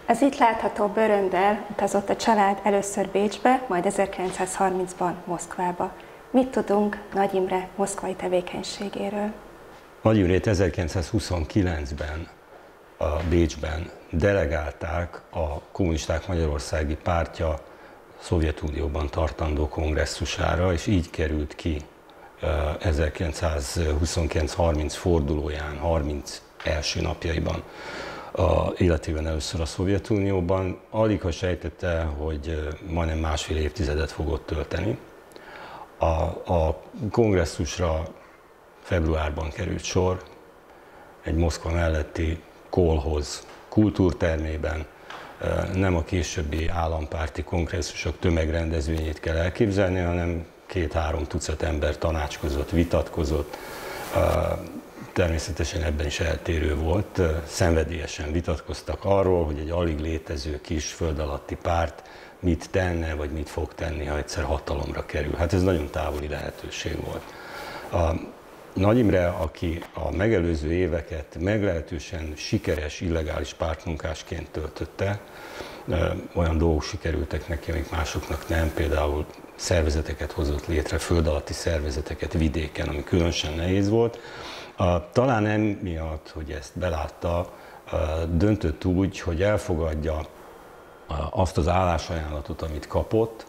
Az itt látható bőröndel utazott a család először Bécsbe, majd 1930-ban Moszkvába. Mit tudunk Nagy Imre moszkvai tevékenységéről? Nagy Imrét 1929-ben a Bécsben delegálták a Kommunisták Magyarországi Pártja Szovjetunióban tartandó kongresszusára, és így került ki 1929-30 fordulóján, 30 első napjaiban életében először a Szovjetunióban. Aligha sejtette, hogy majdnem másfél évtizedet fog ott tölteni. A kongresszusra februárban került sor, egy Moszkva melletti kolhoz kultúrtermében. Nem a későbbi állampárti kongresszusok tömegrendezvényét kell elképzelni, hanem 2-3 tucat ember tanácskozott, vitatkozott. Természetesen ebben is eltérő volt, szenvedélyesen vitatkoztak arról, hogy egy alig létező kis föld alatti párt mit tenne, vagy mit fog tenni, ha egyszer hatalomra kerül. Hát ez nagyon távoli lehetőség volt. Nagy Imre, aki a megelőző éveket meglehetősen sikeres, illegális pártmunkásként töltötte, olyan dolgok sikerültek neki, amik másoknak nem, például szervezeteket hozott létre, föld alatti szervezeteket vidéken, ami különösen nehéz volt. Talán emiatt, hogy ezt belátta, döntött úgy, hogy elfogadja azt az állásajánlatot, amit kapott,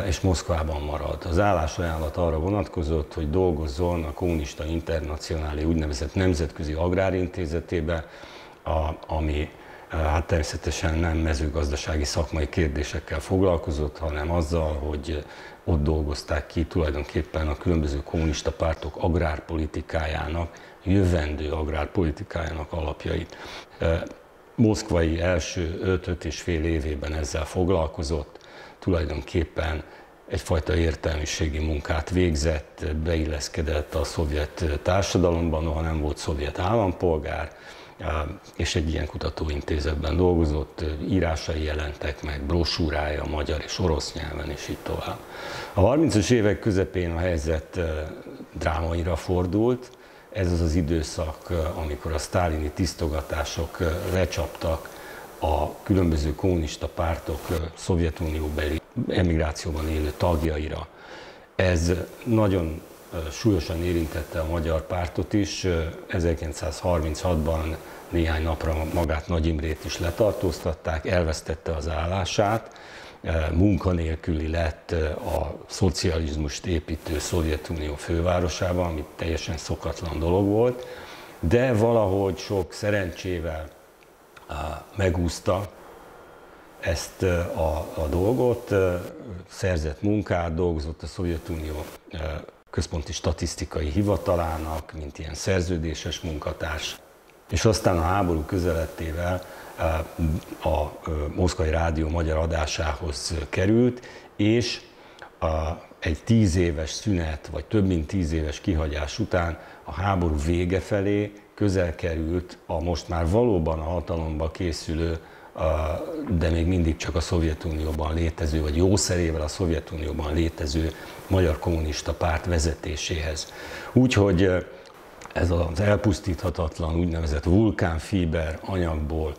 és Moszkvában marad. Az állásajánlat arra vonatkozott, hogy dolgozzon a Kommunista Internacionális úgynevezett Nemzetközi Agrárintézetébe, ami hát természetesen nem mezőgazdasági szakmai kérdésekkel foglalkozott, hanem azzal, hogy ott dolgozták ki tulajdonképpen a különböző kommunista pártok agrárpolitikájának, jövendő agrárpolitikájának alapjait. Moszkvai első 5 és fél évében ezzel foglalkozott, tulajdonképpen egyfajta értelmiségi munkát végzett, beilleszkedett a szovjet társadalomban, noha nem volt szovjet állampolgár, és egy ilyen kutatóintézetben dolgozott, írásai jelentek meg, brosúrája magyar és orosz nyelven, és így tovább. A 30-as évek közepén a helyzet drámaira fordult. Ez az az időszak, amikor a sztálini tisztogatások lecsaptak a különböző kommunista pártok Szovjetunióbeli emigrációban élő tagjaira. Ez nagyon súlyosan érintette a magyar pártot is. 1936-ban néhány napra magát Nagy Imrét is letartóztatták, elvesztette az állását, munkanélküli lett a szocializmust építő Szovjetunió fővárosában, ami teljesen szokatlan dolog volt, de valahogy sok szerencsével megúszta ezt a dolgot, szerzett munkát, dolgozott a Szovjetunió Központi Statisztikai Hivatalának, mint ilyen szerződéses munkatárs. És aztán a háború közeledtével a Moszkvai Rádió magyar adásához került, és egy 10 éves szünet, vagy több mint 10 éves kihagyás után a háború vége felé közel került a most már valóban a hatalomba készülő, de még mindig csak a Szovjetunióban létező, vagy jószerével a Szovjetunióban létező Magyar Kommunista Párt vezetéséhez. Úgyhogy ez az elpusztíthatatlan úgynevezett vulkánfíber anyagból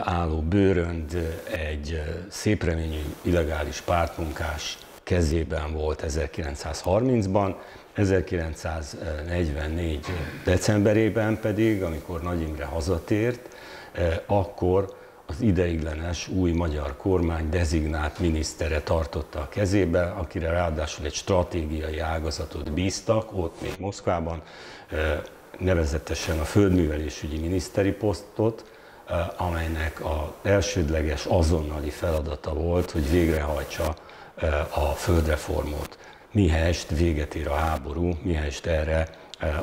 álló bőrönd egy szépreményű illegális pártmunkás kezében volt 1930-ban, 1944. decemberében pedig, amikor Nagy Imre hazatért, akkor az ideiglenes új magyar kormány dezignált minisztere tartotta a kezébe, akire ráadásul egy stratégiai ágazatot bíztak, ott még Moszkvában, nevezetesen a földművelésügyi miniszteri posztot, amelynek az elsődleges azonnali feladata volt, hogy végrehajtsa a földreformot. Mihelyest véget ér a háború, mihelyest erre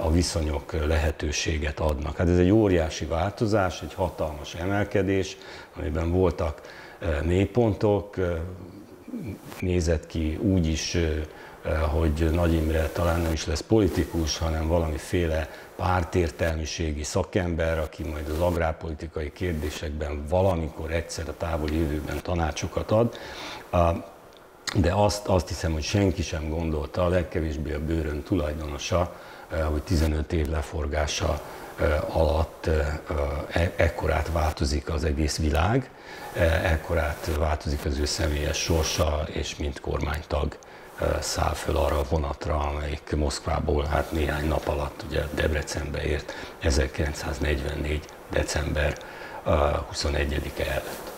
a viszonyok lehetőséget adnak. Hát ez egy óriási változás, egy hatalmas emelkedés, amiben voltak mélypontok, nézett ki úgy is, hogy Nagy Imre talán nem is lesz politikus, hanem valamiféle pártértelmiségi szakember, aki majd az agrárpolitikai kérdésekben valamikor egyszer a távoli jövőben tanácsokat ad. De azt hiszem, hogy senki sem gondolta, a legkevésbé a bőrönd tulajdonosa, hogy 15 év leforgása alatt ekkorát változik az egész világ, ekkorát változik az ő személyes sorsa, és mint kormánytag száll föl arra a vonatra, amelyik Moszkvából hát néhány nap alatt ugye Debrecenbe ért 1944. december 21-e előtt.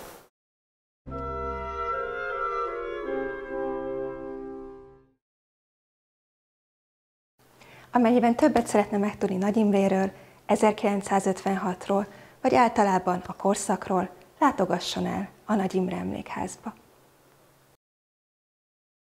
Amennyiben többet szeretne megtudni Nagy Imréről, 1956-ról, vagy általában a korszakról, látogasson el a Nagy Imre Emlékházba.